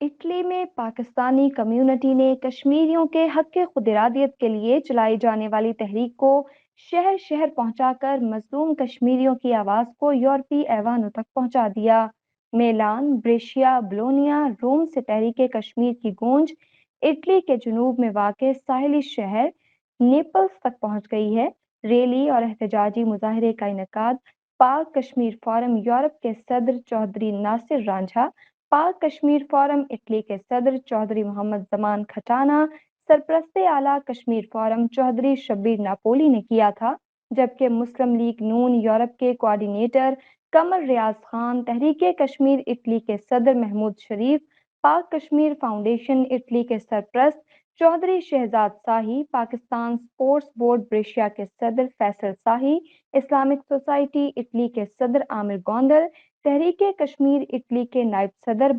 Italy میں Pakistani community نے کشمیریوں کے حق خود ارادیت کے لیے چلائی جانے والی تحریک کو شہر شہر پہنچا کر مظلوم کشمیریوں کی آواز کو یورپی ایوانوں تک پہنچا دیا۔ میلان، بریشیا، بولونیا، روم سے تحریک کشمیر کی گونج اٹلی کے جنوب میں واقع ساحلی شہر نیپلز تک پہنچ گئی ہے۔ ریلی اور احتجاجی مظاہرے کا انعقاد پاک کشمیر فورم یورپ کے صدر چودھری ناصر رانجھا، پاک کشمیر فورم اٹلی کے صدر چودھری محمد زمان کھٹانہ، سرپرست اعلیٰ کشمیر فورم چودھری شبیر ناپولی نے کیا تھا، جبکہ مسلم لیگ نون یورپ کے کوآرڈینیٹر قمر ریاض خان، تحریک کشمیر اٹلی کے صدر محمود شریف، پاک کشمیر فاؤنڈیشن اٹلی کے سرپرست چودھری شہزاد شاہی، پاکستان اسپورٹس بورڈ بریشیا کے صدر فیصل شاہی، اسلامک سوسائٹی اٹلی کے صدر عامر گوندل، تحریک کشمیر اٹلی کے نائب صدر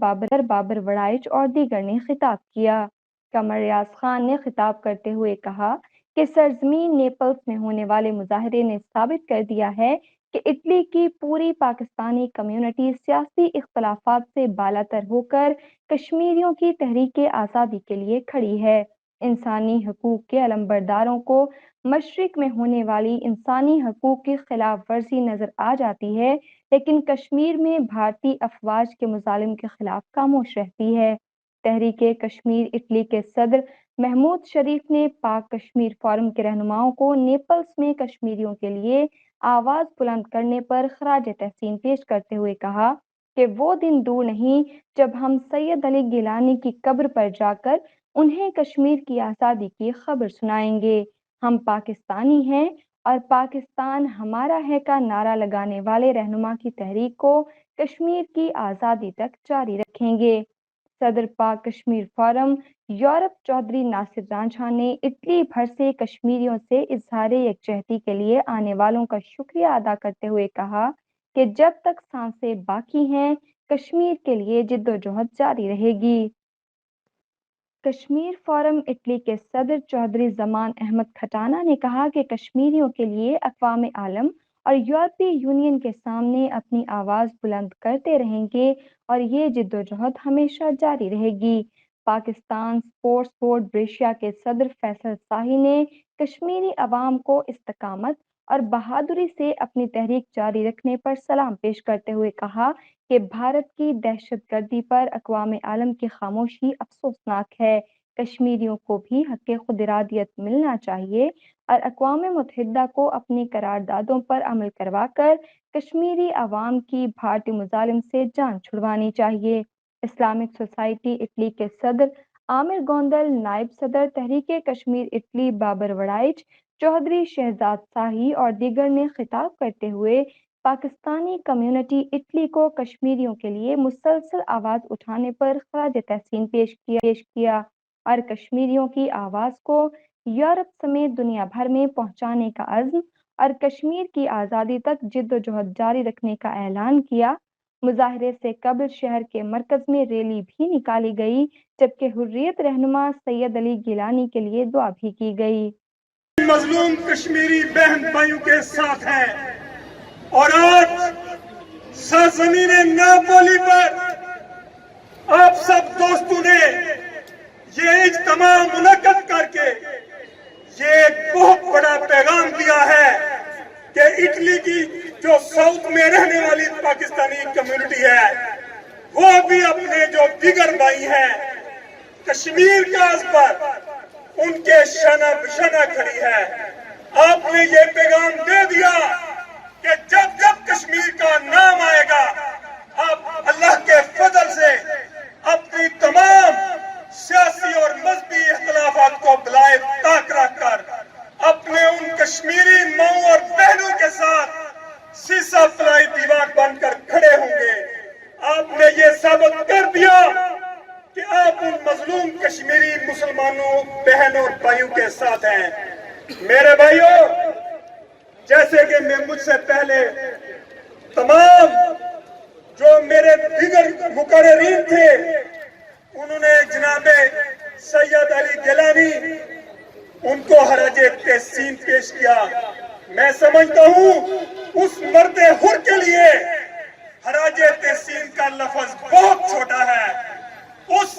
بابر وڑائچ اور دیگر نے خطاب کیا۔ قمر ریاض خان نے خطاب کرتے ہوئے کہا کہ سرزمین نیپلز میں ہونے والے مظاہرے نے ثابت کر دیا ہے کہ اٹلی کی پوری پاکستانی کمیونٹی سیاسی اختلافات سے بالاتر ہو کر کشمیریوں کی تحریک آزادی کے لیے کھڑی ہے۔ انسانی حقوق کے علمبرداروں کو مشرق میں ہونے والی انسانی حقوق کی خلاف ورزی نظر آ جاتی ہے، لیکن کشمیر میں بھارتی افواج کے مظالم کے خلاف خاموش رہتی ہے۔ تحریک کشمیر اٹلی کے صدر محمود شریف نے پاک کشمیر فورم کے رہنماؤں کو نیپلز میں کشمیریوں کے لیے آواز بلند کرنے پر خراج تحسین پیش کرتے ہوئے کہا کہ وہ دن دور نہیں جب ہم سید علی گیلانی کی قبر پر جا کر انہیں کشمیر کی آزادی کی خبر سنائیں گے۔ ہم پاکستانی ہیں اور پاکستان ہمارا ہے کا نعرہ لگانے والے رہنما کی تحریک کو کشمیر کی آزادی تک جاری رکھیں گے۔ صدر پاک کشمیر فورم یورپ چودھری ناصر رانجھا نے اٹلی بھر سے کشمیریوں سے اظہار یکجہتی کے لیے آنے والوں کا شکریہ ادا کرتے ہوئے کہا کہ جب تک سانسیں باقی ہیں کشمیر کے لیے جدوجہد جاری رہے گی۔ کشمیر فورم اٹلی کے صدر چودھری زمان احمد کھٹانہ نے کہا کہ کشمیریوں کے لیے اقوام عالم اور یورپی یونین کے سامنے اپنی آواز بلند کرتے رہیں گے اور یہ جدوجہد ہمیشہ جاری رہے گی۔ پاکستان اسپورٹس بورڈ بریشیا کے صدر فیصل شاہی نے کشمیری عوام کو استقامت اور بہادری سے اپنی تحریک جاری رکھنے پر سلام پیش کرتے ہوئے کہا کہ بھارت کی دہشت گردی پر اقوام عالم کی خاموشی افسوسناک ہے۔ کشمیریوں کو بھی حق خود ارادیت ملنا چاہیے اور اقوام متحدہ کو اپنی قراردادوں پر عمل کروا کر کشمیری عوام کی بھارتی مظالم سے جان چھڑوانی چاہیے۔ اسلامک سوسائٹی اٹلی کے صدر عامر گوندل، نائب صدر تحریک کشمیر اٹلی بابر وڑائچ، چودھری شہزاد شاہی اور دیگر نے خطاب کرتے ہوئے پاکستانی کمیونٹی اٹلی کو کشمیریوں کے لیے مسلسل آواز اٹھانے پر خراج تحسین پیش کیا اور کشمیریوں کی آواز کو یورپ سمیت دنیا بھر میں پہنچانے کا عزم اور کشمیر کی آزادی تک جدوجہد جاری رکھنے کا اعلان کیا۔ مظاہرے سے قبل شہر کے مرکز میں ریلی بھی نکالی گئی، جبکہ حریت رہنما سید علی گیلانی کے لیے دعا بھی کی گئی۔ مظلوم کشمیری بہن بھائیوں کے ساتھ ہیں اور آج سرزمین ناپولی پر آپ سب دوستوں نے یہ اجتماع منعقد کر کے یہ ایک بہت بڑا پیغام دیا ہے کہ اٹلی کی جو ساؤتھ میں رہنے والی پاکستانی کمیونٹی ہے وہ بھی اپنے جو دیگر بھائی ہیں کشمیر کے عرض پر ان کے شانہ بشانہ کھڑی ہے۔ آپ نے یہ پیغام دے دیا کہ جب جب کشمیر کا نام آئے گا آپ اللہ کے فضل سے اپنی تمام سیاسی اور مذہبی اختلافات کو بلائے طاق رکھ کر اپنے ان کشمیری ماؤں اور بہنوں کے ساتھ سیسا فلائی دیوار بن کر کھڑے ہوں گے۔ آپ نے یہ ثابت کر دیا کہ آپ ان مظلوم کشمیری مسلمانوں بہنوں اور بھائیوں کے ساتھ ہیں۔ میرے بھائیوں، جیسے کہ میں مجھ سے پہلے تمام جو میرے دیگر مقررین تھے انہوں نے جناب سید علی گیلانی ان کو خراج تحسین پیش کیا۔ میں سمجھتا ہوں اس مرد حر کے لیے خراج تحسین کا لفظ بہت چھوٹا ہے۔ اس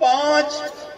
5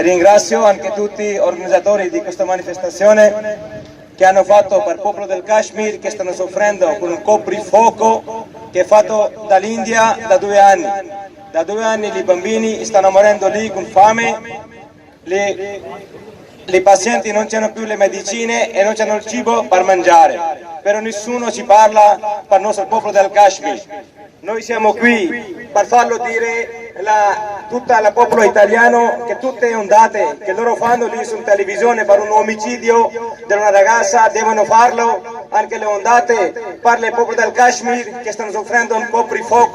Ringrazio anche tutti gli organizzatori di questa manifestazione che hanno fatto per il popolo del Kashmir che stanno soffrendo con un coprifuoco che è fatto dall'India da 2 anni. Da 2 anni i bambini stanno morendo lì con fame, i pazienti non hanno più le medicine e non hanno il cibo per mangiare, però nessuno ci parla per il nostro popolo del Kashmir. Noi siamo qui per farlo dire tutto il popolo italiano che tutte le ondate che loro fanno lì su televisione per un omicidio di una ragazza devono farlo anche le ondate per il popolo del Kashmir che stanno soffrendo un coprifuoco.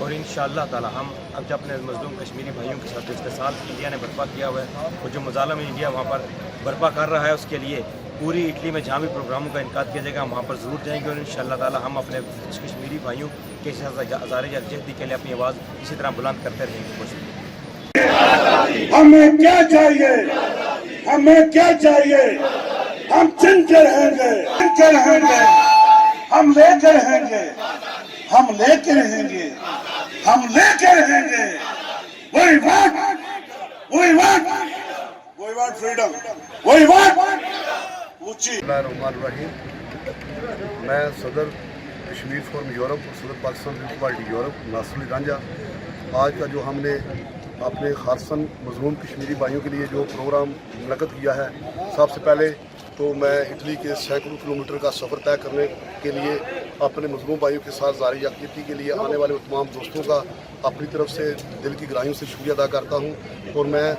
اور انشاءاللہ تعالی ہم اب جب اپنے مظلوم کشمیری بھائیوں کے ساتھ استحصال انڈیا نے برپا کیا ہوا ہے اور جو مظالم انڈیا وہاں پر برپا کر رہا ہے اس کے لیے پوری اٹلی میں جہاں بھی پروگراموں کا انعقاد کیا جائے گا ہم وہاں پر ضرور جائیں گے اور انشاءاللہ تعالی ہم اپنے کشمیری بھائیوں کے ساتھ ہزار یکجہتی کے لیے اپنی آواز اسی طرح بلند کرتے رہیں گے. کوشش ہمیں کیا چاہیے؟ ہمیں کیا چاہیے؟ ہم چن کے رہیں گے، چن کے رہیں گے، ہم لے کے رہیں گے، ہم لے کے رہیں گے، ہم لے کے رہیں گے. We want freedom. We want اونچی. بسم اللہ الرحمن الرحیم. میں صدر کشمیر فورم یورپ اور صدر پاکستان پیپلز پارٹی یورپ ناصر علی رانجھا. آج کا جو ہم نے اپنے خالصاً مظلوم کشمیری بھائیوں کے لیے جو پروگرام منعقد کیا ہے، سب سے پہلے تو میں اٹلی کے سینکڑوں کلومیٹر کا سفر طے کرنے کے لیے اپنے مظلوم بھائیوں کے ساتھ ظاہر یکجہتی کے لیے آنے والے تمام دوستوں کا اپنی طرف سے دل کی گہرائیوں سے شکریہ ادا کرتا ہوں. اور میں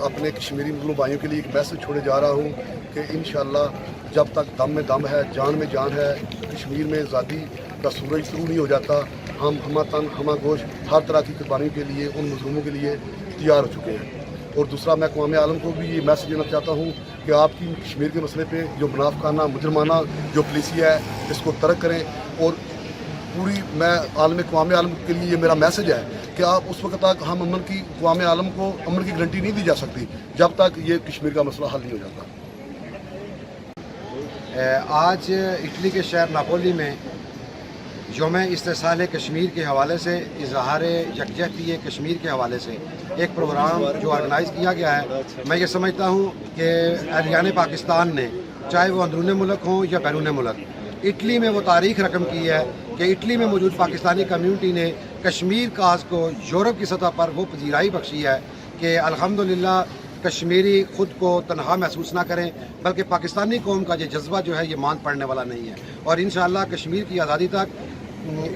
اپنے کشمیری مظلوم بھائیوں کے لیے ایک میسج چھوڑے جا رہا ہوں کہ انشاءاللہ جب تک دم میں دم ہے، جان میں جان ہے، کشمیر میں آزادی کا سورج شروع نہیں ہو جاتا، ہم ہمہ تن ہمہ گوش ہر طرح کی قربانی کے لیے ان مظلوموں کے لیے تیار ہو چکے ہیں. اور دوسرا میں اقوام عالم کو بھی یہ میسج دینا چاہتا ہوں کہ آپ کی کشمیر کے مسئلے پہ جو منافقانہ مجرمانہ جو پالیسی ہے اس کو ترک کریں. اور پوری میں اقوام عالم کے لیے یہ میرا میسج ہے کہ آپ اس وقت تک ہم امن کی اقوام عالم کو امن کی گارنٹی نہیں دی جا سکتی جب تک یہ کشمیر کا مسئلہ حل نہیں ہو جاتا. آج اٹلی کے شہر ناپولی میں یوم استحصال کشمیر کے حوالے سے، اظہار یکجہتی کشمیر کے حوالے سے ایک پروگرام جو آرگنائز کیا گیا ہے، میں یہ سمجھتا ہوں کہ اہلیان پاکستان نے، چاہے وہ اندرون ملک ہوں یا بیرون ملک، اٹلی میں وہ تاریخ رقم کی ہے کہ اٹلی میں موجود پاکستانی کمیونٹی نے کشمیر کاز کو یورپ کی سطح پر وہ پذیرائی بخشی ہے کہ الحمدللہ کشمیری خود کو تنہا محسوس نہ کریں، بلکہ پاکستانی قوم کا یہ جذبہ جو ہے یہ ماند پڑنے والا نہیں ہے. اور انشاءاللہ کشمیر کی آزادی تک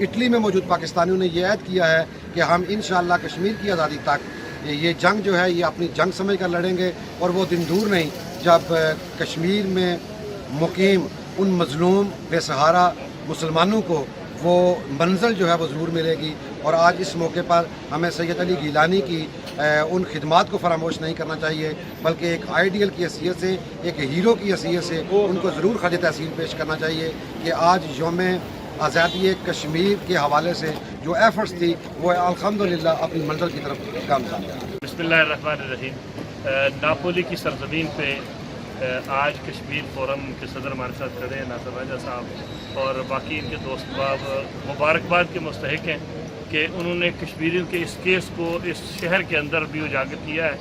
اٹلی میں موجود پاکستانیوں نے یہ عہد کیا ہے کہ ہم انشاءاللہ کشمیر کی آزادی تک یہ جنگ جو ہے یہ اپنی جنگ سمجھ کر لڑیں گے. اور وہ دن دور نہیں جب کشمیر میں مقیم ان مظلوم بے سہارا مسلمانوں کو وہ منزل جو ہے وہ ضرور ملے گی. اور آج اس موقع پر ہمیں سید علی گیلانی کی ان خدمات کو فراموش نہیں کرنا چاہیے، بلکہ ایک آئیڈیل کی حیثیت سے، ایک ہیرو کی حیثیت سے ان کو ضرور خراج تحسین پیش کرنا چاہیے کہ آج یوم آزادی کشمیر کے حوالے سے جو ایفرٹس تھی وہ الحمدللہ اپنی منزل کی طرف گامزن ہے. بسم اللہ الرحمن الرحیم. ناپولی کی سرزمین پہ آج کشمیر فورم کے صدر ہمارے ساتھ کھڑے ہیں ناصر راجہ صاحب، اور باقی ان کے دوست باب مبارکباد کے مستحق ہیں کہ انہوں نے کشمیریوں کے اس کیس کو اس شہر کے اندر بھی اجاگر کیا ہے.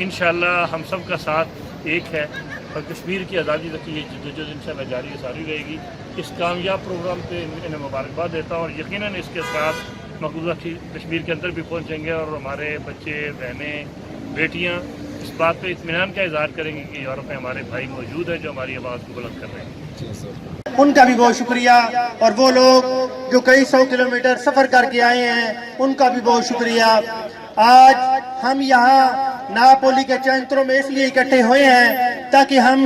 انشاءاللہ ہم سب کا ساتھ ایک ہے اور کشمیر کی آزادی تک یہ جدوجہد انشاءاللہ جاری ساری رہے گی. اس کامیاب پروگرام پہ انہیں مبارکباد دیتا ہوں اور یقیناً اس کے ساتھ مقبوضہ کشمیر کے اندر بھی پہنچیں گے اور ہمارے بچے، بہنیں، بیٹیاں اس بات پہ اطمینان کا اظہار کریں گے کہ یورپ میں ہمارے بھائی موجود ہیں جو ہماری آواز کو بلند کر رہے ہیں. ان کا بھی بہت شکریہ، اور وہ لوگ جو کئی سو کلومیٹر سفر کر کے آئے ہیں ان کا بھی بہت شکریہ. آج ہم یہاں ناپولی کے چینتروں میں اس لیے اکٹھے ہوئے ہیں تاکہ ہم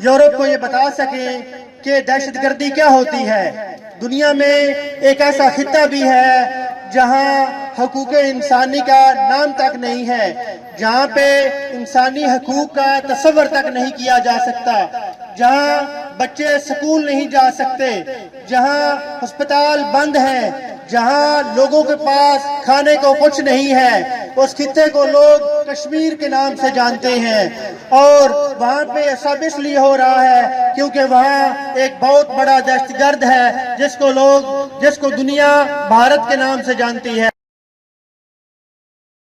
یورپ کو یہ بتا سکیں کہ دہشت گردی کیا ہوتی ہے. دنیا میں ایک ایسا خطہ بھی ہے جہاں حقوق انسانی کا نام تک نہیں ہے، جہاں پہ انسانی حقوق کا تصور تک نہیں کیا جا سکتا، جہاں بچے سکول نہیں جا سکتے، جہاں ہسپتال بند ہیں، جہاں لوگوں کے پاس کھانے کو کچھ نہیں ہے. اس خطے کو لوگ کشمیر کے نام سے جانتے ہیں، اور وہاں پہ یہ سب اس لیے ہو رہا ہے کیونکہ وہاں ایک بہت بڑا دہشت گرد ہے جس کو دنیا بھارت کے نام سے جانتی ہے.